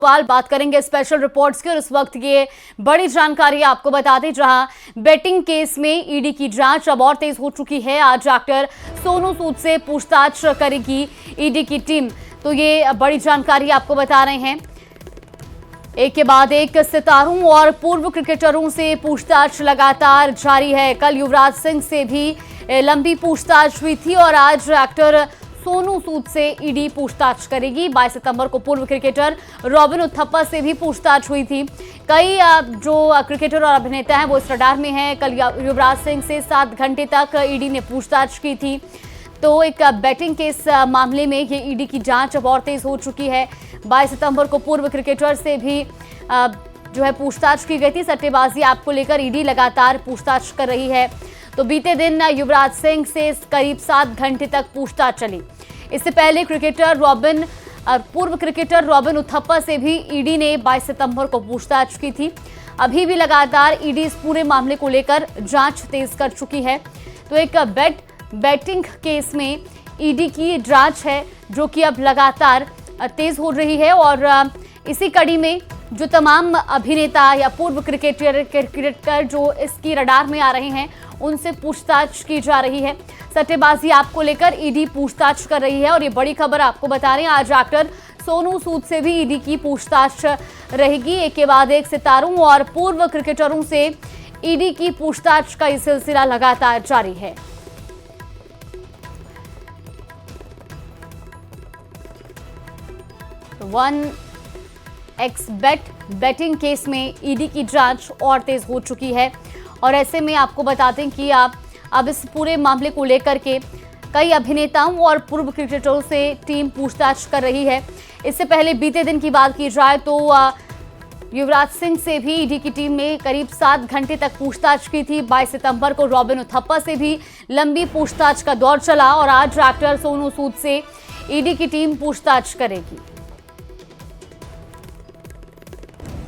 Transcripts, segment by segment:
बात करेंगे special reports की और इस वक्त ये बड़ी जानकारी आपको बता दें, जहां बेटिंग केस में ईडी की जांच अब और तेज हो चुकी है। आज एक्टर सोनू सूद से पूछताछ करेगी ईडी की टीम। तो ये बड़ी जानकारी आपको बता रहे हैं। एक के बाद एक सितारों और पूर्व क्रिकेटरों से पूछताछ लगातार जारी है। कल युवराज सिंह से भी लंबी पूछताछ हुई थी और आज एक्टर सोनू सूद से ईडी पूछताछ करेगी। 22 सितंबर को पूर्व क्रिकेटर रॉबिन उथप्पा से भी पूछताछ हुई थी। कई जो क्रिकेटर और अभिनेता हैं वो इस रडार में हैं। कल युवराज सिंह से 7 घंटे तक ईडी ने पूछताछ की थी। तो एक बेटिंग केस मामले में ये ईडी की जांच अब और तेज हो चुकी है। 22 सितंबर को पूर्व क्रिकेटर से भी जो है पूछताछ की गई थी। सट्टेबाजी ऐप को लेकर ईडी लगातार पूछताछ कर रही है। तो बीते दिन युवराज सिंह से करीब 7 घंटे तक पूछताछ चली। इससे पहले पूर्व क्रिकेटर रॉबिन उथप्पा से भी ईडी ने 22 सितंबर को पूछताछ की थी। अभी भी लगातार ईडी इस पूरे मामले को लेकर जांच तेज कर चुकी है। तो एक बेटिंग केस में ईडी की जांच है जो कि अब लगातार तेज हो रही है और इसी कड़ी में जो तमाम अभिनेता या पूर्व क्रिकेटर जो इसकी रडार में आ रहे हैं उनसे पूछताछ की जा रही है। सट्टेबाजी ऐप को लेकर ईडी पूछताछ कर रही है और ये बड़ी खबर आपको बता रहे हैं। आज एक्टर सोनू सूद से भी ईडी की पूछताछ रहेगी। एक के बाद एक सितारों और पूर्व क्रिकेटरों से ईडी की पूछताछ का ये सिलसिला लगातार जारी है। वन एक्स बेटिंग केस में ईडी की जांच और तेज हो चुकी है और ऐसे में आपको बता दें कि अब इस पूरे मामले को लेकर के कई अभिनेताओं और पूर्व क्रिकेटरों से टीम पूछताछ कर रही है। इससे पहले बीते दिन की बात की जाए तो युवराज सिंह से भी ईडी की टीम ने करीब 7 घंटे तक पूछताछ की थी। 22 सितंबर को रॉबिन उथप्पा से भी लंबी पूछताछ का दौर चला और आज एक्टर सोनू सूद से ईडी की टीम पूछताछ करेगी।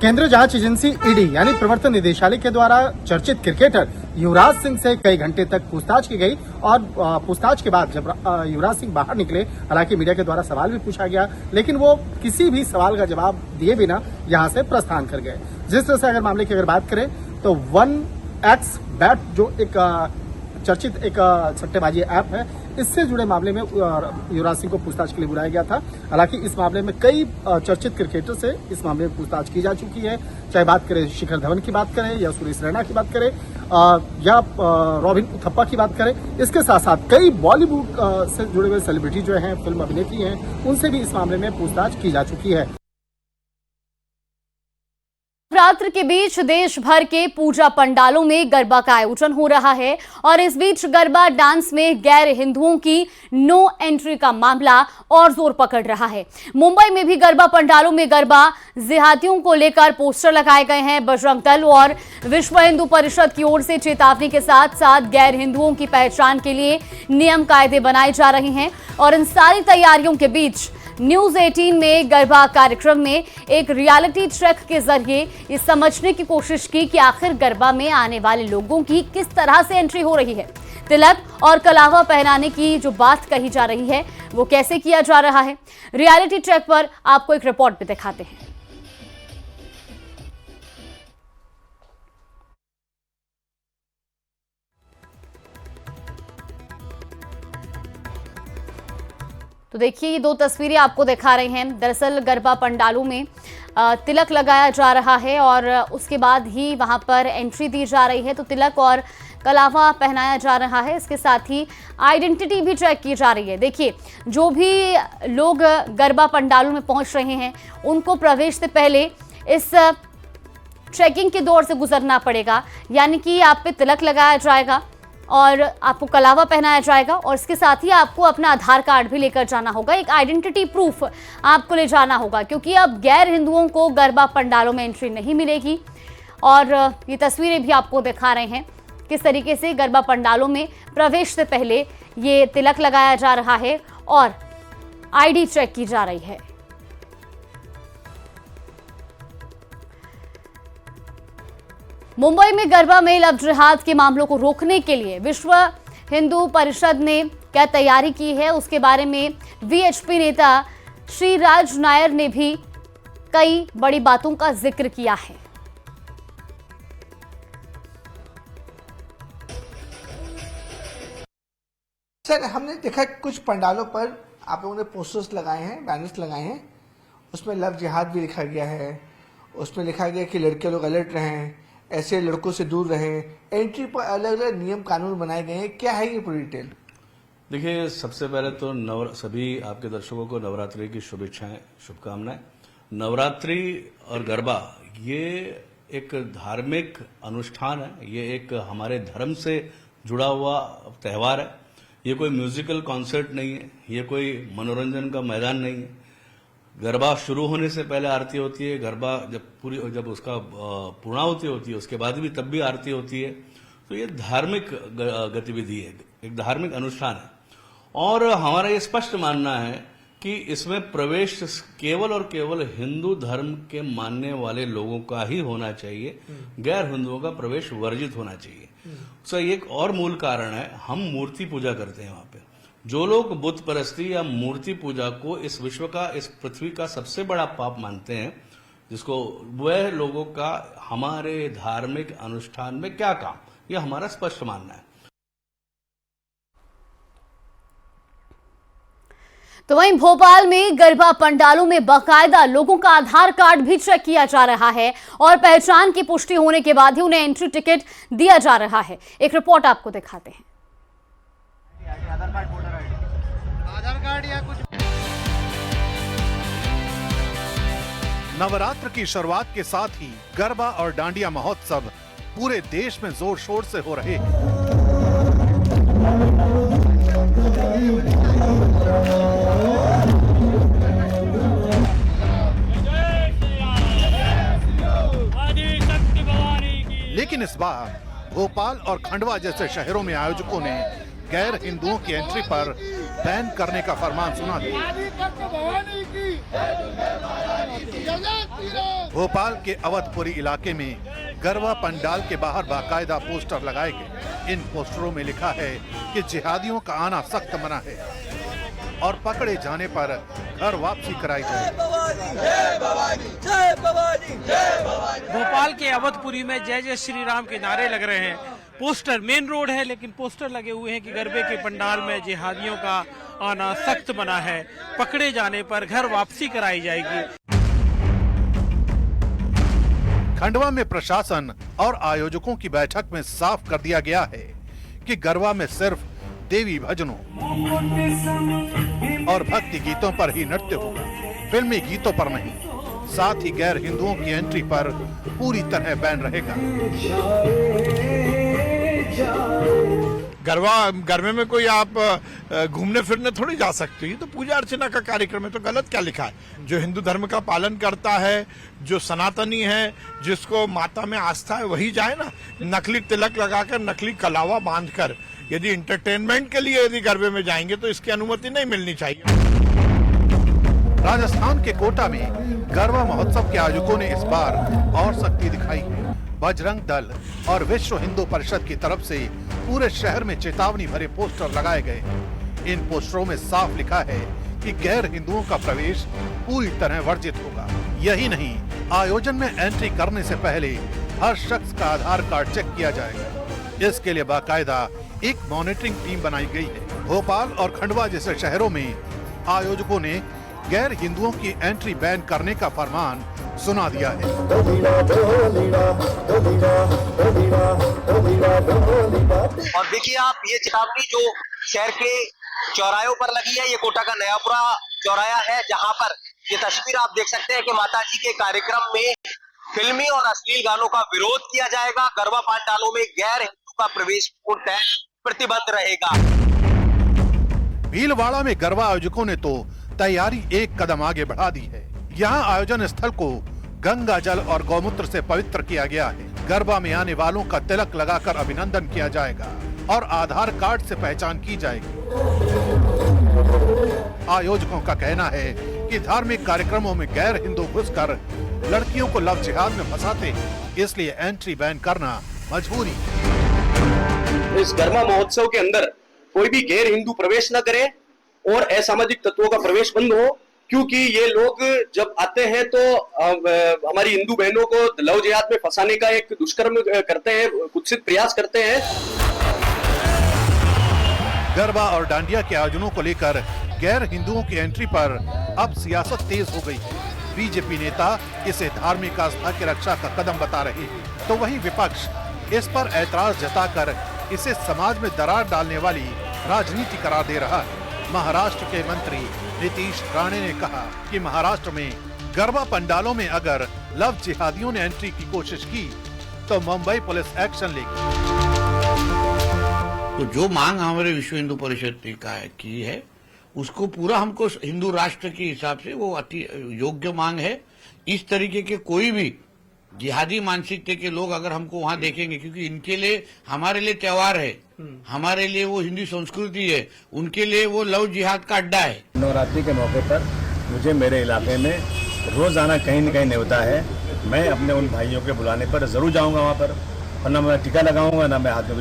केंद्रीय जांच एजेंसी ईडी यानी प्रवर्तन निदेशालय के द्वारा चर्चित क्रिकेटर युवराज सिंह से कई घंटे तक पूछताछ की गई और पूछताछ के बाद जब युवराज सिंह बाहर निकले, हालांकि मीडिया के द्वारा सवाल भी पूछा गया, लेकिन वो किसी भी सवाल का जवाब दिए बिना यहां से प्रस्थान कर गए। जिस तरह से अगर मामले की अगर बात करें तो 1xBet जो एक चर्चित एक सट्टेबाजी ऐप है, इससे जुड़े मामले में युवराज सिंह को पूछताछ के लिए बुलाया गया था। हालांकि इस मामले में कई चर्चित क्रिकेटर से इस मामले में पूछताछ की जा चुकी है। चाहे बात करें शिखर धवन की बात करें या सुरेश रैना की बात करें या रॉबिन उथप्पा की बात करें, इसके साथ साथ कई बॉलीवुड से जुड़े हुए सेलिब्रिटी जो हैं, फिल्म अभिनेत्री हैं, उनसे भी इस मामले में पूछताछ की जा चुकी है। नवरात्र के बीच देश भर के पूजा पंडालों में गरबा का आयोजन हो रहा है और इस बीच गरबा डांस में गैर हिंदुओं की नो एंट्री का मामला और जोर पकड़ रहा है। मुंबई में भी गरबा पंडालों में गरबा जिहादियों को लेकर पोस्टर लगाए गए हैं। बजरंग दल और विश्व हिंदू परिषद की ओर से चेतावनी के साथ साथ गैर हिंदुओं की पहचान के लिए नियम कायदे बनाए जा रहे हैं और इन सारी तैयारियों के बीच न्यूज 18 में गरबा कार्यक्रम में एक रियलिटी ट्रैक के जरिए ये समझने की कोशिश की कि आखिर गरबा में आने वाले लोगों की किस तरह से एंट्री हो रही है। तिलक और कलावा पहनाने की जो बात कही जा रही है वो कैसे किया जा रहा है। रियलिटी ट्रैक पर आपको एक रिपोर्ट भी दिखाते हैं। तो देखिए ये 2 तस्वीरें आपको दिखा रहे हैं। दरअसल गरबा पंडालों में तिलक लगाया जा रहा है और उसके बाद ही वहां पर एंट्री दी जा रही है। तो तिलक और कलावा पहनाया जा रहा है। इसके साथ ही आइडेंटिटी भी चेक की जा रही है। देखिए जो भी लोग गरबा पंडालों में पहुंच रहे हैं उनको प्रवेश से पहले इस चेकिंग के दौर से गुजरना पड़ेगा, यानी कि आप पे तिलक लगाया जाएगा और आपको कलावा पहनाया जाएगा और इसके साथ ही आपको अपना आधार कार्ड भी लेकर जाना होगा। एक आइडेंटिटी प्रूफ आपको ले जाना होगा क्योंकि अब गैर हिंदुओं को गरबा पंडालों में एंट्री नहीं मिलेगी। और ये तस्वीरें भी आपको दिखा रहे हैं किस तरीके से गरबा पंडालों में प्रवेश से पहले ये तिलक लगाया जा रहा है और आईडी चेक की जा रही है। मुंबई में गरबा में लव जिहाद के मामलों को रोकने के लिए विश्व हिंदू परिषद ने क्या तैयारी की है, उसके बारे में वीएचपी नेता श्रीराज नायर ने भी कई बड़ी बातों का जिक्र किया है। सर, हमने देखा कुछ पंडालों पर आप लोगों ने पोस्टर्स लगाए हैं, बैनर्स लगाए हैं, उसमें लव जिहाद भी लिखा गया है। उसमें लिखा गया कि लड़के लोग अलर्ट रहें, ऐसे लड़कों से दूर रहें। एंट्री पर अलग अलग नियम कानून बनाए गए हैं। क्या है ये पूरी डिटेल? देखिए, सबसे पहले तो सभी आपके दर्शकों को नवरात्रि की शुभेच्छाएं, शुभकामनाएं। नवरात्रि और गरबा ये एक धार्मिक अनुष्ठान है, ये एक हमारे धर्म से जुड़ा हुआ त्योहार है। ये कोई म्यूजिकल कॉन्सर्ट नहीं है, ये कोई मनोरंजन का मैदान नहीं है। गरबा शुरू होने से पहले आरती होती है, गरबा जब उसका पूर्णाहुति होती है उसके बाद भी तब भी आरती होती है। तो ये धार्मिक गतिविधि है, एक धार्मिक अनुष्ठान है और हमारा ये स्पष्ट मानना है कि इसमें प्रवेश केवल और केवल हिंदू धर्म के मानने वाले लोगों का ही होना चाहिए, गैर हिंदुओं का प्रवेश वर्जित होना चाहिए। उसका एक और मूल कारण है, हम मूर्ति पूजा करते हैं वहां पे। जो लोग बुत परस्ती या मूर्ति पूजा को इस विश्व का, इस पृथ्वी का सबसे बड़ा पाप मानते हैं, जिसको वह लोगों का हमारे धार्मिक अनुष्ठान में क्या काम, यह हमारा स्पष्ट मानना है। तो वहीं भोपाल में गरबा पंडालों में बाकायदा लोगों का आधार कार्ड भी चेक किया जा रहा है और पहचान की पुष्टि होने के बाद ही उन्हें एंट्री टिकट दिया जा रहा है। एक रिपोर्ट आपको दिखाते हैं। आधार कार्ड या कुछ। नवरात्र की शुरुआत के साथ ही गरबा और डांडिया महोत्सव पूरे देश में जोर शोर से हो रहे हैं। लेकिन इस बार भोपाल और खंडवा जैसे शहरों में आयोजकों ने गैर हिंदुओं की एंट्री पर बैन करने का फरमान सुना दिया। भोपाल के अवधपुरी इलाके में गरबा पंडाल के बाहर बाकायदा पोस्टर लगाए गए। इन पोस्टरों में लिखा है कि जिहादियों का आना सख्त मना है और पकड़े जाने पर घर वापसी कराई जाए। भोपाल के अवधपुरी में जय जय श्री राम के नारे लग रहे हैं। पोस्टर, मेन रोड है लेकिन पोस्टर लगे हुए हैं कि गरबे के पंडाल में जिहादियों का आना सख्त मना है, पकड़े जाने पर घर वापसी कराई जाएगी। खंडवा में प्रशासन और आयोजकों की बैठक में साफ कर दिया गया है कि गरबा में सिर्फ देवी भजनों और भक्ति गीतों पर ही नृत्य होगा, फिल्मी गीतों पर नहीं। साथ ही गैर हिंदुओं की एंट्री पर पूरी तरह बैन रहेगा। गरबे में कोई आप घूमने फिरने थोड़ी जा सकते हैं। तो पूजा अर्चना का कार्यक्रम है, तो गलत क्या लिखा है? जो हिंदू धर्म का पालन करता है, जो सनातनी है, जिसको माता में आस्था है, वही जाए ना। नकली तिलक लगाकर, नकली कलावा बांधकर यदि इंटरटेनमेंट के लिए यदि गरबे में जाएंगे तो इसकी अनुमति नहीं मिलनी चाहिए। राजस्थान के कोटा में गरबा महोत्सव के आयोजकों ने इस बार और सख्ती दिखाई है। बजरंग दल और विश्व हिंदू परिषद की तरफ से पूरे शहर में चेतावनी भरे पोस्टर लगाए गए। इन पोस्टरों में साफ लिखा है कि गैर हिंदुओं का प्रवेश पूरी तरह वर्जित होगा। यही नहीं, आयोजन में एंट्री करने से पहले हर शख्स का आधार कार्ड चेक किया जाएगा। इसके लिए बाकायदा एक मॉनिटरिंग टीम बनाई गई है। भोपाल और खंडवा जैसे शहरों में आयोजकों ने गैर हिंदुओं की एंट्री बैन करने का फरमान सुना दिया है। और देखिए आप, ये चेतावनी जो शहर के चौरायों पर लगी है, ये कोटा का नयापुरा चौराया है, जहां पर ये तस्वीर आप देख सकते हैं कि माताजी के कार्यक्रम में फिल्मी और अश्लील गानों का विरोध किया जाएगा। गरबा पंडालों में गैर हिंदू का प्रवेश पूर्णतः प्रतिबंध रहेगा। भीलवाड़ा में गरबा आयोजकों ने तो तैयारी एक कदम आगे बढ़ा दी है। यहाँ आयोजन स्थल को गंगा जल और गौमूत्र से पवित्र किया गया है। गरबा में आने वालों का तिलक लगाकर अभिनंदन किया जाएगा और आधार कार्ड से पहचान की जाएगी। आयोजकों का कहना है कि धार्मिक कार्यक्रमों में गैर हिंदू घुसकर लड़कियों को लव जिहाद में फंसाते हैं, इसलिए एंट्री बैन करना मजबूरी है। इस गरबा महोत्सव के अंदर कोई भी गैर हिंदू प्रवेश न करे और असामाजिक तत्वों का प्रवेश बंद हो, क्योंकि ये लोग जब आते हैं तो हमारी हिंदू बहनों को लव जिहाद में फंसाने का एक दुष्कर्म करते हैं, कुत्सित प्रयास करते हैं। गरबा और डांडिया के आयोजनों को लेकर गैर हिंदुओं की एंट्री पर अब सियासत तेज हो गई है। बीजेपी नेता इसे धार्मिक आस्था की रक्षा का कदम बता रहे हैं, तो वहीं विपक्ष इस पर ऐतराज जताकर इसे समाज में दरार डालने वाली राजनीति करार दे रहा है। महाराष्ट्र के मंत्री नीतीश राणे ने कहा कि महाराष्ट्र में गरबा पंडालों में अगर लव जिहादियों ने एंट्री की कोशिश की तो मुंबई पुलिस एक्शन लेगी। तो जो मांग हमारे विश्व हिंदू परिषद ने की है उसको पूरा हमको हिंदू राष्ट्र के हिसाब से वो अति योग्य मांग है। इस तरीके के कोई भी जिहादी मानसिकता के लोग अगर हमको वहां देखेंगे, क्योंकि इनके लिए हमारे लिए त्योहार है, हमारे लिए वो हिंदी संस्कृति है, उनके लिए वो लव जिहाद का अड्डा है। नवरात्रि के मौके पर मुझे मेरे इलाके में रोजाना कहीं न कहीं न्योता है। मैं अपने उन भाइयों के बुलाने पर जरूर जाऊंगा वहां पर, और न मैं टीका लगाऊंगा, न मैं हाथ में